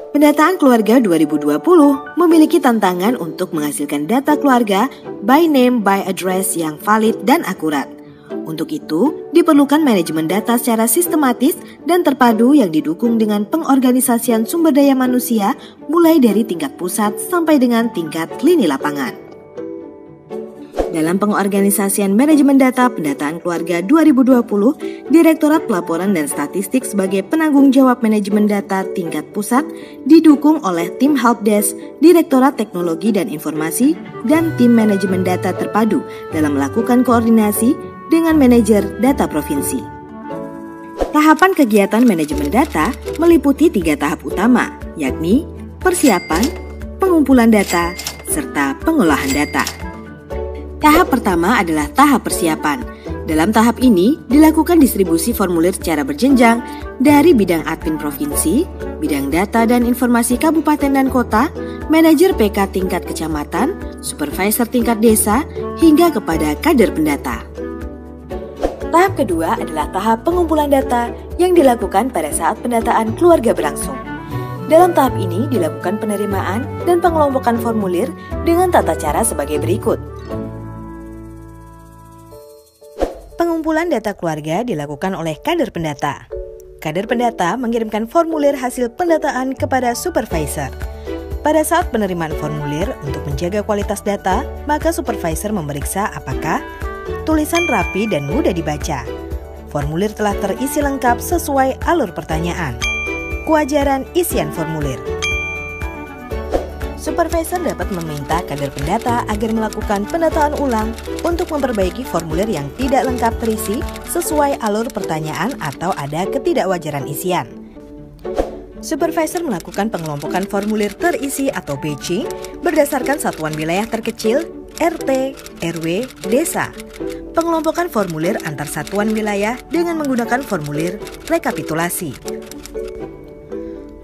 Pendataan keluarga 2020 memiliki tantangan untuk menghasilkan data keluarga by name by address yang valid dan akurat. Untuk itu, diperlukan manajemen data secara sistematis dan terpadu yang didukung dengan pengorganisasian sumber daya manusia mulai dari tingkat pusat sampai dengan tingkat lini lapangan. Dalam pengorganisasian manajemen data pendataan keluarga 2020, Direktorat Pelaporan dan Statistik sebagai penanggung jawab manajemen data tingkat pusat didukung oleh tim Helpdesk, Direktorat Teknologi dan Informasi, dan tim manajemen data terpadu dalam melakukan koordinasi dengan manajer data provinsi. Tahapan kegiatan manajemen data meliputi 3 tahap utama, yakni persiapan, pengumpulan data, serta pengolahan data. Tahap pertama adalah tahap persiapan. Dalam tahap ini dilakukan distribusi formulir secara berjenjang dari bidang admin provinsi, bidang data dan informasi kabupaten dan kota, manajer PK tingkat kecamatan, supervisor tingkat desa, hingga kepada kader pendata. Tahap kedua adalah tahap pengumpulan data yang dilakukan pada saat pendataan keluarga berlangsung. Dalam tahap ini dilakukan penerimaan dan pengelompokan formulir dengan tata cara sebagai berikut. Pengumpulan data keluarga dilakukan oleh kader pendata. Kader pendata mengirimkan formulir hasil pendataan kepada supervisor. Pada saat penerimaan formulir untuk menjaga kualitas data, maka supervisor memeriksa apakah tulisan rapi dan mudah dibaca. Formulir telah terisi lengkap sesuai alur pertanyaan. Kewajaran isian formulir. Supervisor dapat meminta kader pendata agar melakukan pendataan ulang untuk memperbaiki formulir yang tidak lengkap terisi sesuai alur pertanyaan atau ada ketidakwajaran isian. Supervisor melakukan pengelompokan formulir terisi atau batching berdasarkan satuan wilayah terkecil, RT, RW, desa. Pengelompokan formulir antar satuan wilayah dengan menggunakan formulir rekapitulasi.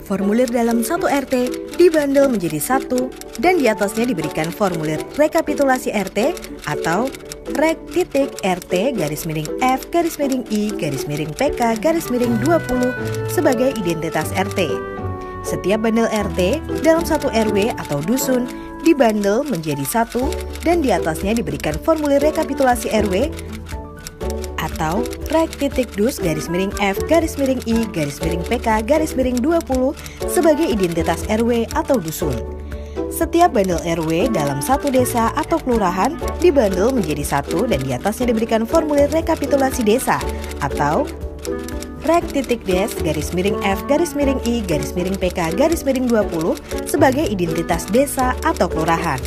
Formulir dalam satu RT dibundle menjadi satu dan di atasnya diberikan formulir rekapitulasi RT atau rek-RT-F-I-PK-20 sebagai identitas RT. Setiap bundle RT dalam satu RW atau dusun dibundle menjadi satu dan di atasnya diberikan formulir rekapitulasi RW atau rek-Dus-F-I-PK-20 sebagai identitas RW atau dusun. Setiap bundle RW dalam satu desa atau kelurahan dibundle menjadi satu dan di atasnya diberikan formulir rekapitulasi desa atau rek-Des-F-I-PK-20 sebagai identitas desa atau kelurahan.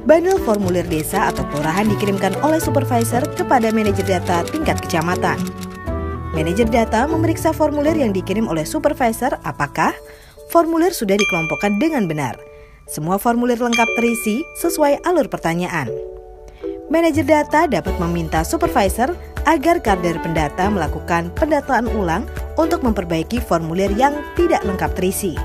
Bundle formulir desa atau kelurahan dikirimkan oleh supervisor kepada manajer data tingkat kecamatan. Manajer data memeriksa formulir yang dikirim oleh supervisor apakah formulir sudah dikelompokkan dengan benar. Semua formulir lengkap terisi sesuai alur pertanyaan. Manajer data dapat meminta supervisor agar kader pendata melakukan pendataan ulang untuk memperbaiki formulir yang tidak lengkap terisi.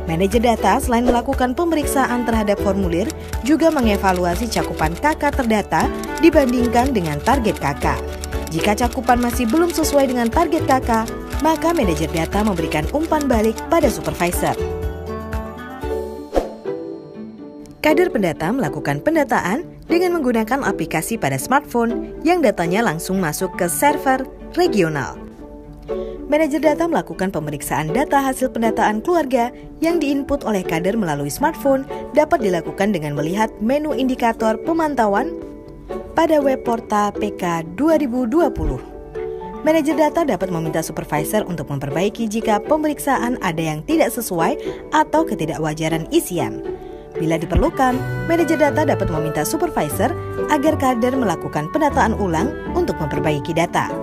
Manajer data selain melakukan pemeriksaan terhadap formulir, juga mengevaluasi cakupan KK terdata dibandingkan dengan target KK. Jika cakupan masih belum sesuai dengan target KK, maka manajer data memberikan umpan balik pada supervisor. Kader pendata melakukan pendataan dengan menggunakan aplikasi pada smartphone yang datanya langsung masuk ke server regional. Manajer data melakukan pemeriksaan data hasil pendataan keluarga yang diinput oleh kader melalui smartphone dapat dilakukan dengan melihat menu indikator pemantauan pada web portal PK 2020. Manajer data dapat meminta supervisor untuk memperbaiki jika pemeriksaan ada yang tidak sesuai atau ketidakwajaran isian. Bila diperlukan, manajer data dapat meminta supervisor agar kader melakukan pendataan ulang untuk memperbaiki data.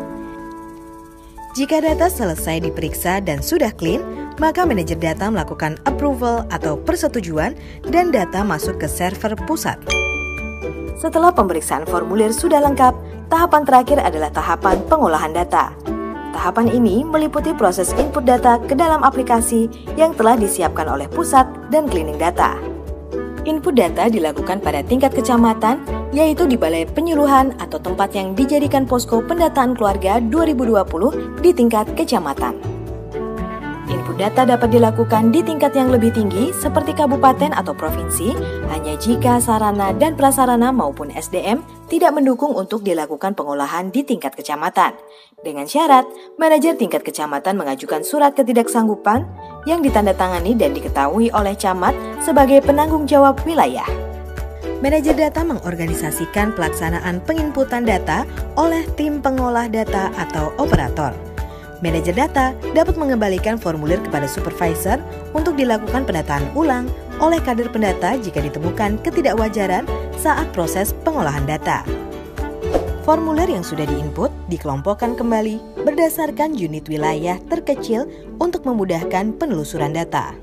Jika data selesai diperiksa dan sudah clean, maka manajer data melakukan approval atau persetujuan dan data masuk ke server pusat. Setelah pemeriksaan formulir sudah lengkap, tahapan terakhir adalah tahapan pengolahan data. Tahapan ini meliputi proses input data ke dalam aplikasi yang telah disiapkan oleh pusat dan cleaning data. Input data dilakukan pada tingkat kecamatan, yaitu di Balai Penyuluhan atau tempat yang dijadikan posko pendataan keluarga 2020 di tingkat kecamatan. Input data dapat dilakukan di tingkat yang lebih tinggi seperti kabupaten atau provinsi hanya jika sarana dan prasarana maupun SDM tidak mendukung untuk dilakukan pengolahan di tingkat kecamatan. Dengan syarat, manajer tingkat kecamatan mengajukan surat ketidaksanggupan yang ditandatangani dan diketahui oleh camat sebagai penanggung jawab wilayah. Manajer data mengorganisasikan pelaksanaan penginputan data oleh tim pengolah data atau operator. Manajer data dapat mengembalikan formulir kepada supervisor untuk dilakukan pendataan ulang oleh kader pendata jika ditemukan ketidakwajaran saat proses pengolahan data. Formulir yang sudah diinput dikelompokkan kembali berdasarkan unit wilayah terkecil untuk memudahkan penelusuran data.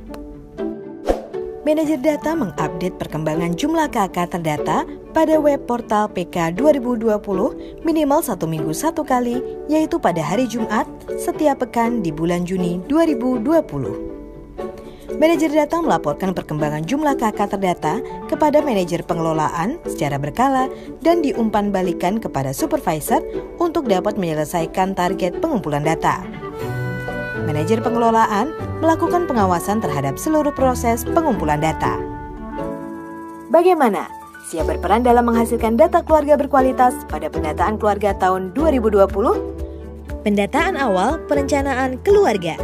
Manajer data mengupdate perkembangan jumlah KK terdata pada web portal PK 2020 minimal 1 minggu 1 kali, yaitu pada hari Jumat setiap pekan di bulan Juni 2020. Manajer data melaporkan perkembangan jumlah KK terdata kepada manajer pengelolaan secara berkala dan diumpan balikan kepada supervisor untuk dapat menyelesaikan target pengumpulan data. Manajer pengelolaan melakukan pengawasan terhadap seluruh proses pengumpulan data. Bagaimana? Siap berperan dalam menghasilkan data keluarga berkualitas pada pendataan keluarga tahun 2020? Pendataan awal perencanaan keluarga.